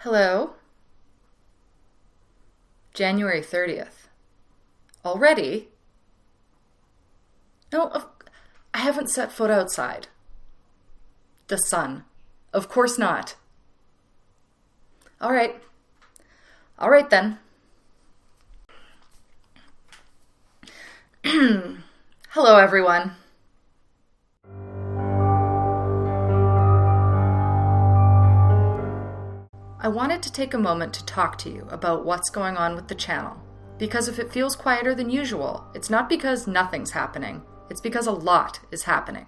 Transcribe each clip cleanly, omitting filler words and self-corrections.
Hello? January 30th. Already? No, I haven't set foot outside. The sun. Of course not. All right then. Hello, everyone. I wanted to take a moment to talk to you about what's going on with the channel. Because if it feels quieter than usual, it's not because nothing's happening, it's because a lot is happening.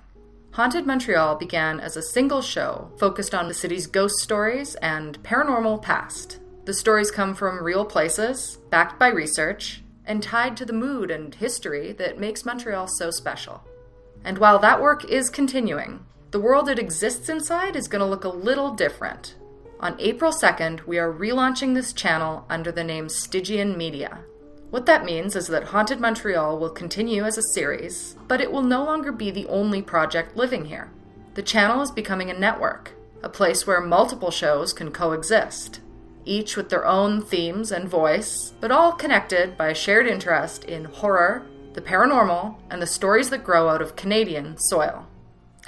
Haunted Montreal began as a single show focused on the city's ghost stories and paranormal past. The stories come from real places, backed by research, and tied to the mood and history that makes Montreal so special. And while that work is continuing, the world it exists inside is going to look a little different. On April 2nd, we are relaunching this channel under the name Stygian Media. What that means is that Haunted Montreal will continue as a series, but it will no longer be the only project living here. The channel is becoming a network, a place where multiple shows can coexist, each with their own themes and voice, but all connected by a shared interest in horror, the paranormal, and the stories that grow out of Canadian soil.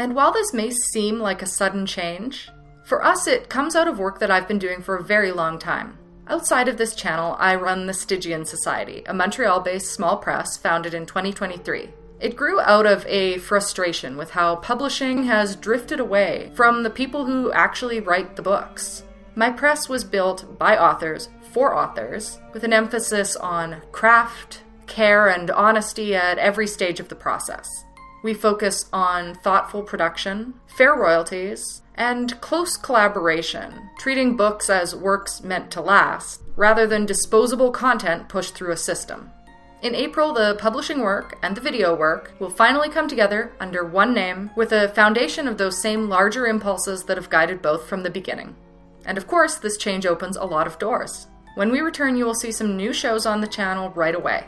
And while this may seem like a sudden change, for us, it comes out of work that I've been doing for a very long time. Outside of this channel, I run the Stygian Society, a Montreal-based small press founded in 2023. It grew out of a frustration with how publishing has drifted away from the people who actually write the books. My press was built by authors, for authors, with an emphasis on craft, care, and honesty at every stage of the process. We focus on thoughtful production, fair royalties, and close collaboration, treating books as works meant to last, rather than disposable content pushed through a system. In April, the publishing work and the video work will finally come together under one name, with a foundation of those same larger impulses that have guided both from the beginning. And of course, this change opens a lot of doors. When we return, you will see some new shows on the channel right away.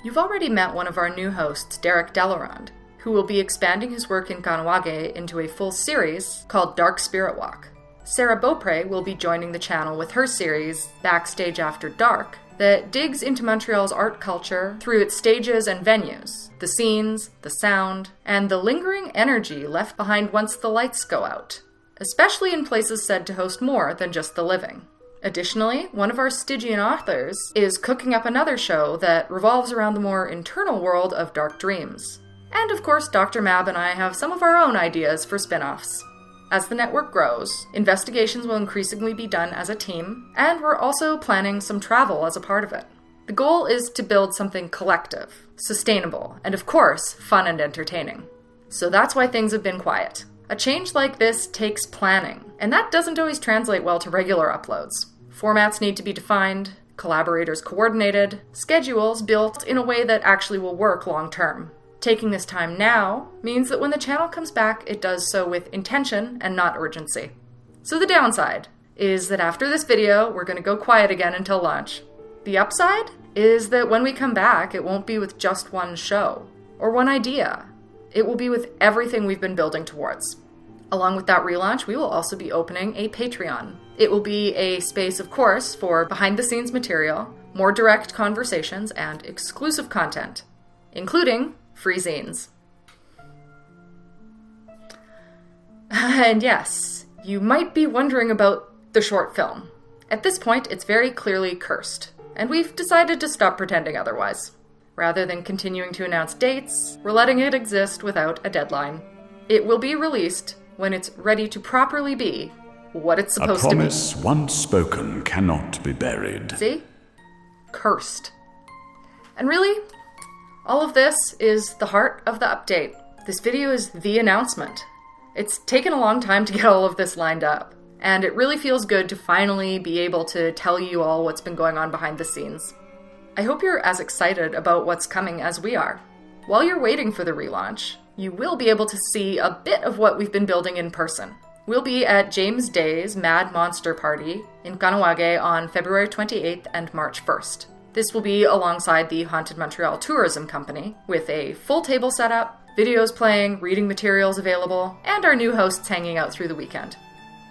You've already met one of our new hosts, Derek Delarond, who will be expanding his work in Kahnawake into a full series called Dark Spirit Walk. Sarah Beaupre will be joining the channel with her series, Backstage After Dark, that digs into Montreal's art culture through its stages and venues, the scenes, the sound, and the lingering energy left behind once the lights go out, especially in places said to host more than just the living. Additionally, one of our Stygian authors is cooking up another show that revolves around the more internal world of dark dreams. And of course, Dr. Mab and I have some of our own ideas for spin-offs. As the network grows, investigations will increasingly be done as a team, and we're also planning some travel as a part of it. The goal is to build something collective, sustainable, and of course, fun and entertaining. So that's why things have been quiet. A change like this takes planning, and that doesn't always translate well to regular uploads. Formats need to be defined, collaborators coordinated, schedules built in a way that actually will work long term. Taking this time now means that when the channel comes back, it does so with intention and not urgency. So the downside is that after this video, we're going to go quiet again until launch. The upside is that when we come back, it won't be with just one show or one idea. It will be with everything we've been building towards. Along with that relaunch, we will also be opening a Patreon. It will be a space, of course, for behind-the-scenes material, more direct conversations, and exclusive content, including free zines. And yes, you might be wondering about the short film. At this point, it's very clearly cursed, and we've decided to stop pretending otherwise. Rather than continuing to announce dates, we're letting it exist without a deadline. It will be released when it's ready to properly be what it's supposed to be. A promise once spoken cannot be buried. See? Cursed. And really, all of this is the heart of the update. This video is the announcement. It's taken a long time to get all of this lined up, and it really feels good to finally be able to tell you all what's been going on behind the scenes. I hope you're as excited about what's coming as we are. While you're waiting for the relaunch, you will be able to see a bit of what we've been building in person. We'll be at James Day's Mad Monster Party in Kahnawake on February 28th and March 1st. This will be alongside the Haunted Montreal Tourism Company, with a full table setup, videos playing, reading materials available, and our new hosts hanging out through the weekend.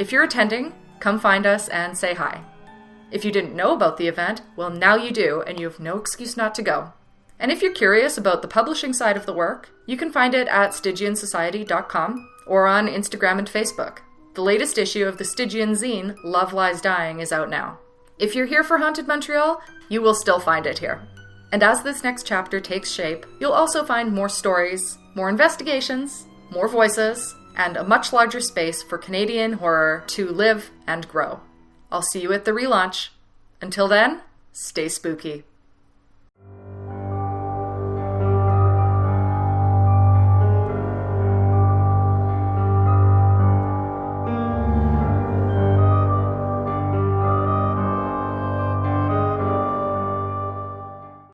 If you're attending, come find us and say hi. If you didn't know about the event, well, now you do, and you have no excuse not to go. And if you're curious about the publishing side of the work, you can find it at stygiansociety.com or on Instagram and Facebook. The latest issue of the Stygian zine, Love Lies Dying, is out now. If you're here for Haunted Montreal, you will still find it here. And as this next chapter takes shape, you'll also find more stories, more investigations, more voices, and a much larger space for Canadian horror to live and grow. I'll see you at the relaunch. Until then, stay spooky.